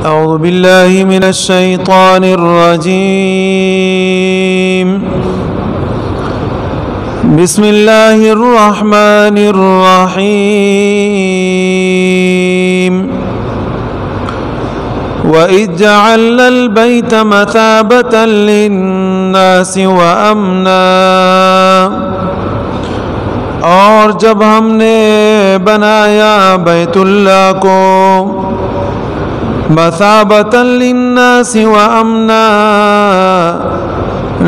أعوذ بالله من الشيطان الرجيم. بسم الله الرحمن الرحيم. وَإِذْ جَعَلْنَا الْبَيْتَ مَثَابَةً لِلنَّاسِ وَأَمْنًا، اور جب ہم نے بنایا بیت اللہ کو مثابۃ للناس وامنا،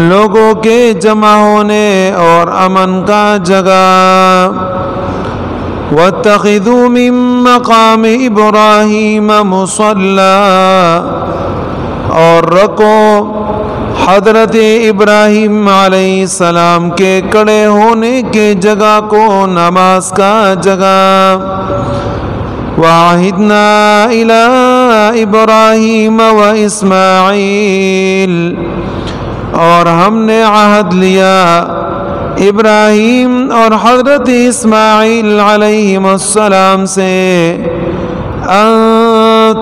لوگوں کے جمع ہونے اور امن کا جگہ، واتخذوا من مقام ابراہیم مصلی، اور رکھو حضرت ابراہیم علیہ السلام کے کھڑے ہونے کے جگہ کو نماز کا جگہ، وَعَهِدْنَا إِلَىٰ إِبْرَاهِيمَ وَإِسْمَاعِيلَ، اور ہم نے عہد لیا ابراہیم اور حضرت اسماعیل علیہم السلام سے، أَن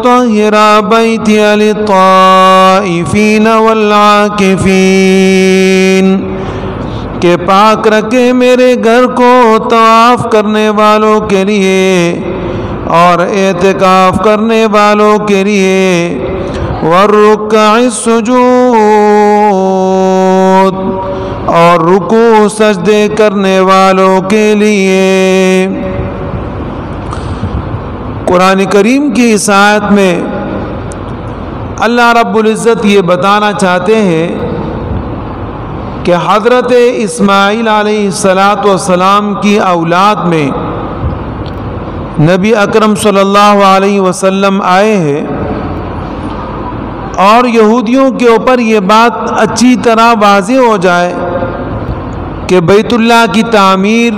طَهِّرَ بَيْتِيَ لِلطَّائِفِينَ وَالْعَاكِفِينَ، کہ پاک رکھے میرے گھر کو طواف کرنے والوں کے لیے اور اعتکاف کرنے والوں کے لیے، وَالرُّكَّعِ السُّجُودِ، اور رکوع سجدے کرنے والوں کے لیے۔ قرآن کریم کی اس آیت میں اللہ رب العزت یہ بتانا چاہتے ہیں کہ حضرت اسماعیل علیہ السلام کی اولاد میں نبی اکرم صلی اللہ علیہ وسلم آئے ہیں، اور یہودیوں کے اوپر یہ بات اچھی طرح واضح ہو جائے کہ بیت اللہ کی تعمیر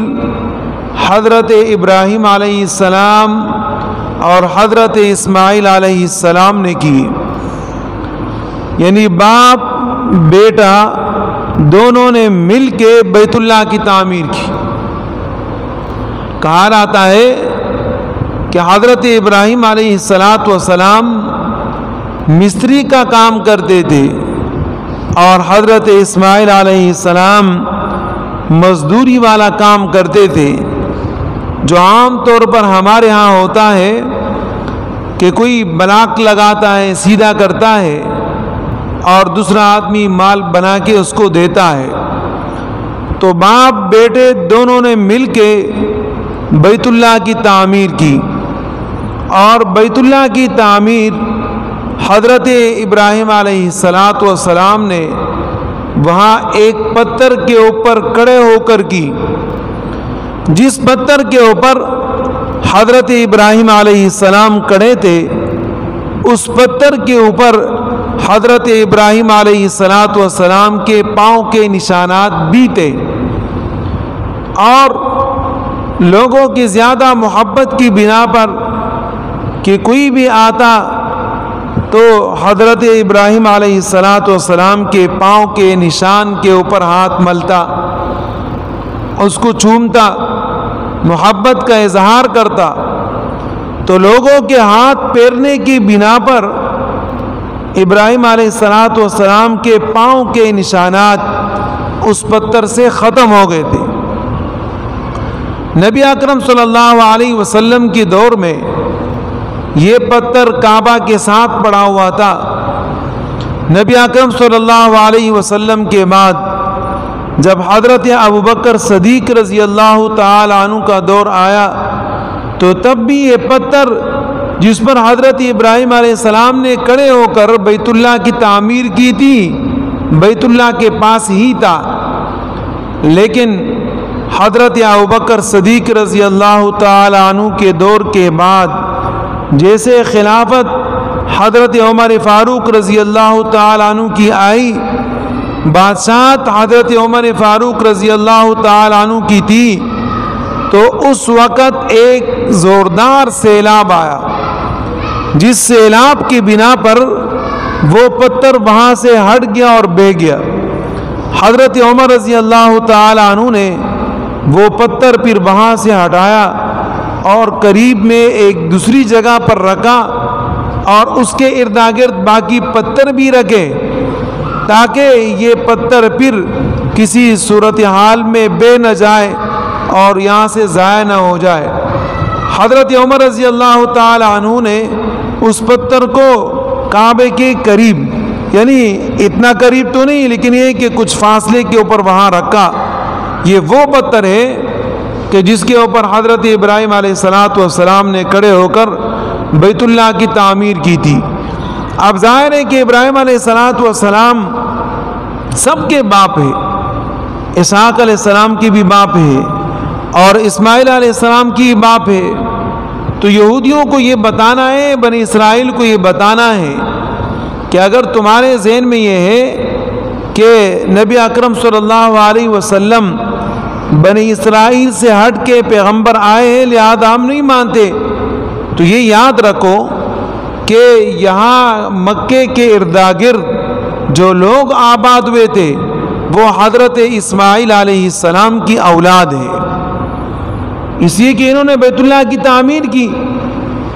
حضرت ابراہیم علیہ السلام اور حضرت اسماعیل علیہ السلام نے کی، یعنی باپ بیٹا دونوں نے مل کے بیت اللہ کی تعمیر کی۔ کہا جاتا ہے کہ حضرت ابراہیم علیہ السلام مستری کا کام کرتے تھے اور حضرت اسماعیل علیہ السلام مزدوری والا کام کرتے تھے، جو عام طور پر ہمارے ہاں ہوتا ہے کہ کوئی بلاک لگاتا ہے، سیدھا کرتا ہے، اور دوسرا آدمی مال بنا کے اس کو دیتا ہے۔ تو باپ بیٹے دونوں نے مل کے بیت اللہ کی تعمیر کی، اور بیت اللہ کی تعمیر حضرت ابراہیم علیہ السلام نے وہاں ایک پتھر کے اوپر کھڑے ہو کر کی، جس پتھر کے اوپر حضرت ابراہیم علیہ السلام کھڑے تھے، اس پتھر کے اوپر حضرت ابراہیم علیہ السلام کے پاؤں کے نشانات بھی تھے، اور لوگوں کی زیادہ محبت کی بنا پر کہ کوئی بھی آتا تو حضرت ابراہیم علیہ السلام کے پاؤں کے نشان کے اوپر ہاتھ ملتا، اس کو چومتا، محبت کا اظہار کرتا، تو لوگوں کے ہاتھ پھیرنے کی بنا پر ابراہیم علیہ السلام کے پاؤں کے نشانات اس پتھر سے ختم ہو گئے تھے۔ نبی اکرم صلی اللہ علیہ وسلم کے دور میں یہ پتھر کعبہ کے ساتھ پڑا ہوا تھا۔ نبی اکرم صلی اللہ علیہ وسلم کے بعد جب حضرت ابوبکر صدیق رضی اللہ تعالی عنہ کا دور آیا، تو تب بھی یہ پتھر جس پر حضرت ابراہیم علیہ السلام نے کھڑے ہو کر بیت اللہ کی تعمیر کی تھی، بیت اللہ کے پاس ہی تھا، لیکن حضرت ابوبکر صدیق رضی اللہ تعالی عنہ کے دور کے بعد جیسے خلافت حضرت عمر فاروق رضی اللہ تعالی عنہ کی آئی، بادشاہت حضرت عمر فاروق رضی اللہ تعالی عنہ کی تھی، تو اس وقت ایک زوردار سیلاب آیا، جس سیلاب کی بنا پر وہ پتھر وہاں سے ہٹ گیا اور بہہ گیا۔ حضرت عمر رضی اللہ تعالی عنہ نے وہ پتھر پھر وہاں سے ہٹایا اور قریب میں ایک دوسری جگہ پر رکھا، اور اس کے ارد گرد باقی پتھر بھی رکھے تاکہ یہ پتھر پھر کسی صورتحال میں بے نہ جائے اور یہاں سے ضائع نہ ہو جائے۔ حضرت عمر رضی اللہ تعالی عنہ نے اس پتھر کو کعبے کے قریب، یعنی اتنا قریب تو نہیں لیکن یہ کہ کچھ فاصلے کے اوپر وہاں رکھا۔ یہ وہ پتھر ہے کہ جس کے اوپر حضرت ابراہیم علیہ السلام نے کھڑے ہو کر بیت اللہ کی تعمیر کی تھی۔ اب ظاہر ہے کہ ابراہیم علیہ السلام سب کے باپ ہے، اسحاق علیہ السلام کی بھی باپ ہے اور اسماعیل علیہ السلام کی باپ ہے۔ تو یہودیوں کو یہ بتانا ہے، بنی اسرائیل کو یہ بتانا ہے کہ اگر تمہارے ذہن میں یہ ہے کہ نبی اکرم صلی اللہ علیہ وسلم بنی اسرائیل سے ہٹ کے پیغمبر آئے ہیں لہذا ہم نہیں مانتے، تو یہ یاد رکھو کہ یہاں مکے کے ارد گرد جو لوگ آباد ہوئے تھے وہ حضرت اسماعیل علیہ السلام کی اولاد ہے، اس لیے کہ انہوں نے بیت اللہ کی تعمیر کی،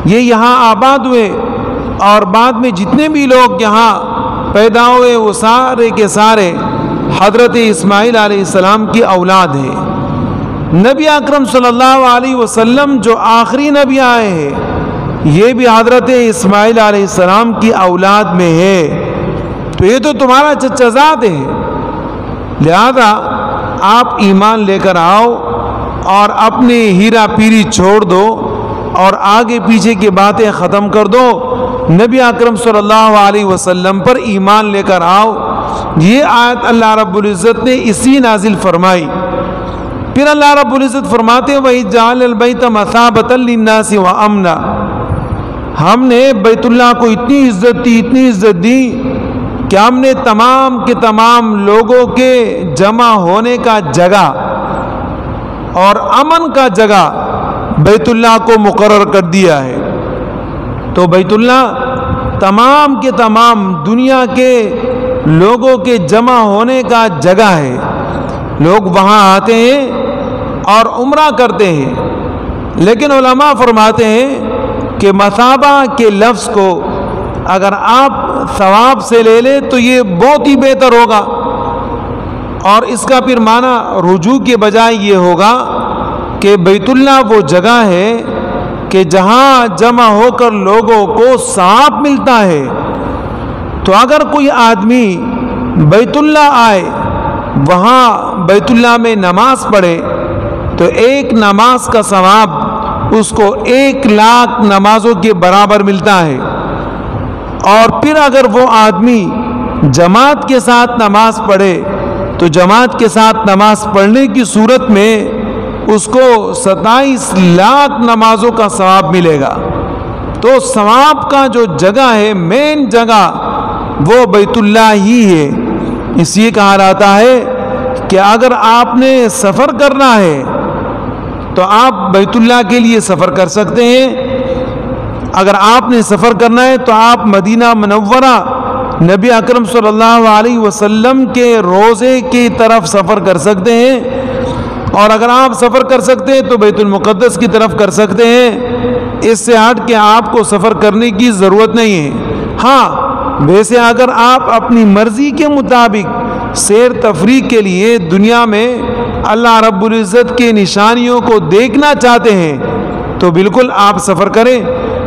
یہ یہاں آباد ہوئے اور بعد میں جتنے بھی لوگ یہاں پیدا ہوئے وہ سارے کے سارے حضرت اسماعیل علیہ السلام کی اولاد ہیں۔ نبی اکرم صلی اللہ علیہ وسلم جو آخری نبی آئے ہیں یہ بھی حضرت اسماعیل علیہ السلام کی اولاد میں ہے، تو یہ تو تمہارا چچا زاد ہے، لہذا آپ ایمان لے کر آؤ اور اپنی ہیرا پیری چھوڑ دو اور آگے پیچھے کی باتیں ختم کر دو، نبی اکرم صلی اللہ علیہ وسلم پر ایمان لے کر آؤ۔ یہ آیت اللہ رب العزت نے اسی نازل فرمائی۔ پھر اللہ رب العزت فرماتے ہیں وَإِذْ جَعَلَ الْبَيْتَ مَثَابَةً لِلنَّاسِ وَأَمْنًا، ہم نے بیت اللہ کو اتنی عزت دی کہ ہم نے تمام کے تمام لوگوں کے جمع ہونے کا جگہ اور امن کا جگہ بیت اللہ کو مقرر کر دیا ہے۔ تو بیت اللہ تمام کے تمام دنیا کے لوگوں کے جمع ہونے کا جگہ ہے، لوگ وہاں آتے ہیں اور عمرہ کرتے ہیں، لیکن علماء فرماتے ہیں کہ مثابہ کے لفظ کو اگر آپ ثواب سے لے لیں تو یہ بہت ہی بہتر ہوگا، اور اس کا پھر معنی رجوع کے بجائے یہ ہوگا کہ بیت اللہ وہ جگہ ہے کہ جہاں جمع ہو کر لوگوں کو ثواب ملتا ہے۔ تو اگر کوئی آدمی بیت اللہ آئے وہاں بیت اللہ میں نماز پڑھے تو ایک نماز کا ثواب اس کو 1,00,000 نمازوں کے برابر ملتا ہے، اور پھر اگر وہ آدمی جماعت کے ساتھ نماز پڑھے تو جماعت کے ساتھ نماز پڑھنے کی صورت میں اس کو 27,00,000 نمازوں کا ثواب ملے گا۔ تو ثواب کا جو جگہ ہے، مین جگہ، وہ بیت اللہ ہی ہے۔ اس لیے کہا جاتا ہے کہ اگر آپ نے سفر کرنا ہے تو آپ بیت اللہ کے لیے سفر کر سکتے ہیں، اگر آپ نے سفر کرنا ہے تو آپ مدینہ منورہ نبی اکرم صلی اللہ علیہ وسلم کے روضے کی طرف سفر کر سکتے ہیں، اور اگر آپ سفر کر سکتے ہیں تو بیت المقدس کی طرف کر سکتے ہیں، اس سے ہٹ کے آپ کو سفر کرنے کی ضرورت نہیں ہے۔ ہاں ویسے اگر آپ اپنی مرضی کے مطابق سیر تفریح کے لیے دنیا میں اللہ رب العزت کے نشانیوں کو دیکھنا چاہتے ہیں تو بالکل آپ سفر کریں،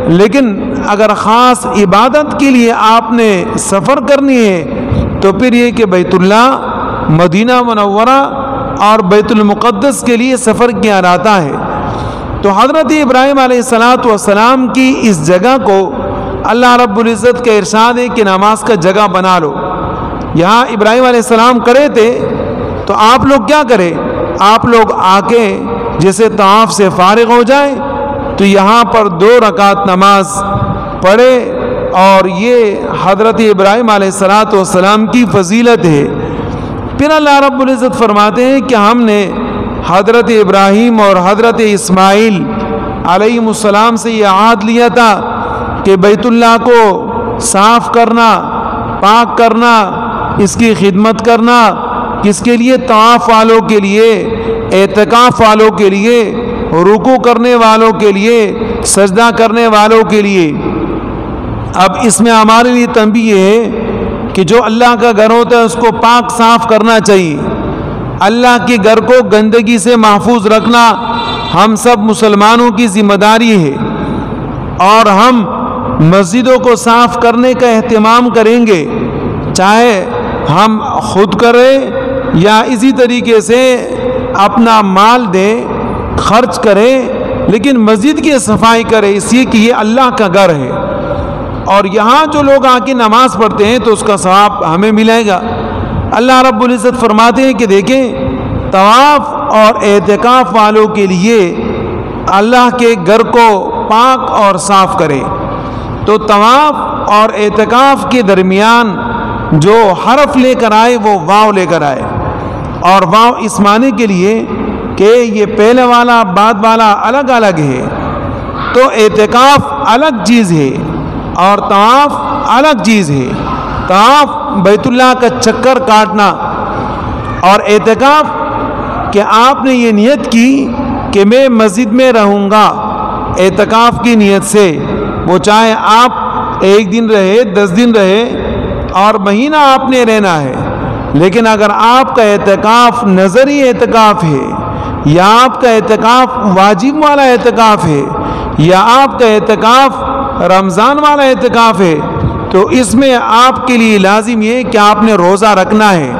لیکن اگر خاص عبادت کے لیے آپ نے سفر کرنی ہے تو پھر یہ کہ بیت اللہ، مدینہ منورہ اور بیت المقدس کے لیے سفر کیا جاتا ہے۔ تو حضرت ابراہیم علیہ السلام کی اس جگہ کو اللہ رب العزت کا ارشاد ہے کہ نماز کا جگہ بنا لو۔ یہاں ابراہیم علیہ السلام کرے تھے تو آپ لوگ کیا کریں، آپ لوگ آ کے جیسے طواف سے فارغ ہو جائیں تو یہاں پر 2 رکعت نماز پڑھے، اور یہ حضرت ابراہیم علیہ السلام کی فضیلت ہے۔ پھر اللہ رب العزت فرماتے ہیں کہ ہم نے حضرت ابراہیم اور حضرت اسماعیل علیہ السلام سے یہ عہد لیا تھا کہ بیت اللہ کو صاف کرنا، پاک کرنا، اس کی خدمت کرنا، کس کے لیے، طواف والوں کے لیے، اعتکاف والوں کے لیے، رکوع کرنے والوں کے لیے، سجدہ کرنے والوں کے لیے۔ اب اس میں ہمارے لیے تنبیہ یہ ہے کہ جو اللہ کا گھر ہوتا ہے اس کو پاک صاف کرنا چاہیے. اللہ کے گھر کو گندگی سے محفوظ رکھنا ہم سب مسلمانوں کی ذمہ داری ہے، اور ہم مسجدوں کو صاف کرنے کا اہتمام کریں گے، چاہے ہم خود کریں یا اسی طریقے سے اپنا مال دیں، خرچ کریں، لیکن مسجد کی صفائی کریں، اس لیے کہ یہ اللہ کا گھر ہے اور یہاں جو لوگ آ کے نماز پڑھتے ہیں تو اس کا ثواب ہمیں ملے گا. اللہ رب العزت فرماتے ہیں کہ دیکھیں طواف اور اعتکاف والوں کے لیے اللہ کے گھر کو پاک اور صاف کرے. تو طواف اور اعتکاف کے درمیان جو حرف لے کر آئے وہ واو لے کر آئے، اور واو اس معنی کے لیے کہ یہ پہلے والا بعد والا الگ الگ ہے. تو اعتکاف الگ چیز ہے اور طواف الگ چیز ہے. طواف بیت اللہ کا چکر کاٹنا، اور اعتکاف کہ آپ نے یہ نیت کی کہ میں مسجد میں رہوں گا اعتکاف کی نیت سے، وہ چاہے آپ 1 دن رہے 10 دن رہے اور مہینہ آپ نے رہنا ہے، لیکن اگر آپ کا اعتکاف نظری اعتکاف ہے یا آپ کا اعتکاف واجب والا اعتکاف ہے یا آپ کا اعتکاف رمضان والا اعتکاف ہے، تو اس میں آپ کے لیے لازم یہ کہ آپ نے روزہ رکھنا ہے.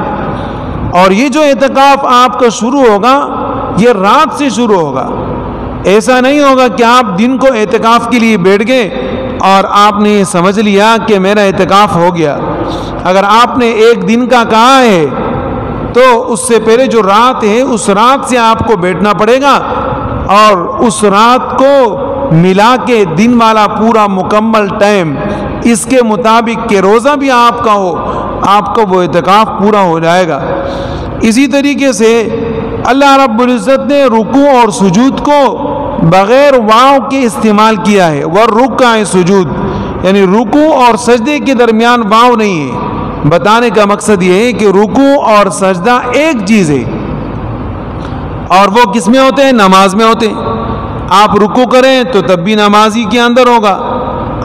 اور یہ جو اعتکاف آپ کا شروع ہوگا یہ رات سے شروع ہوگا. ایسا نہیں ہوگا کہ آپ دن کو اعتکاف کے لیے بیٹھ گئے اور آپ نے یہ سمجھ لیا کہ میرا اعتکاف ہو گیا. اگر آپ نے 1 دن کا کہا ہے تو اس سے پہلے جو رات ہے اس رات سے آپ کو بیٹھنا پڑے گا، اور اس رات کو ملا کے دن والا پورا مکمل ٹائم اس کے مطابق کہ روزہ بھی آپ کا ہو، آپ کا وہ اعتکاف پورا ہو جائے گا. اسی طریقے سے اللہ رب العزت نے رکوع اور سجود کو بغیر واو کے استعمال کیا ہے. وَالرُّكَّعِ سجود، یعنی رکوع اور سجدے کے درمیان واو نہیں ہے. بتانے کا مقصد یہ ہے کہ رکوع اور سجدہ ایک چیز ہے، اور وہ کس میں ہوتے ہیں؟ نماز میں ہوتے ہیں. آپ رکوع کریں تو تب بھی نمازی کے اندر ہوگا،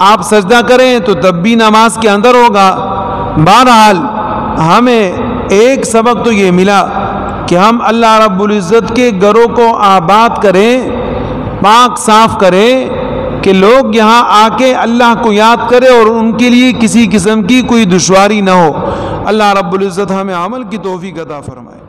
آپ سجدہ کریں تو تب بھی نماز کے اندر ہوگا. بہرحال ہمیں ایک سبق تو یہ ملا کہ ہم اللہ رب العزت کے گھروں کو آباد کریں، پاک صاف کریں، کہ لوگ یہاں آ کے اللہ کو یاد کریں اور ان کے لیے کسی قسم کی کوئی دشواری نہ ہو. اللہ رب العزت ہمیں عمل کی توفیق عطا فرمائے.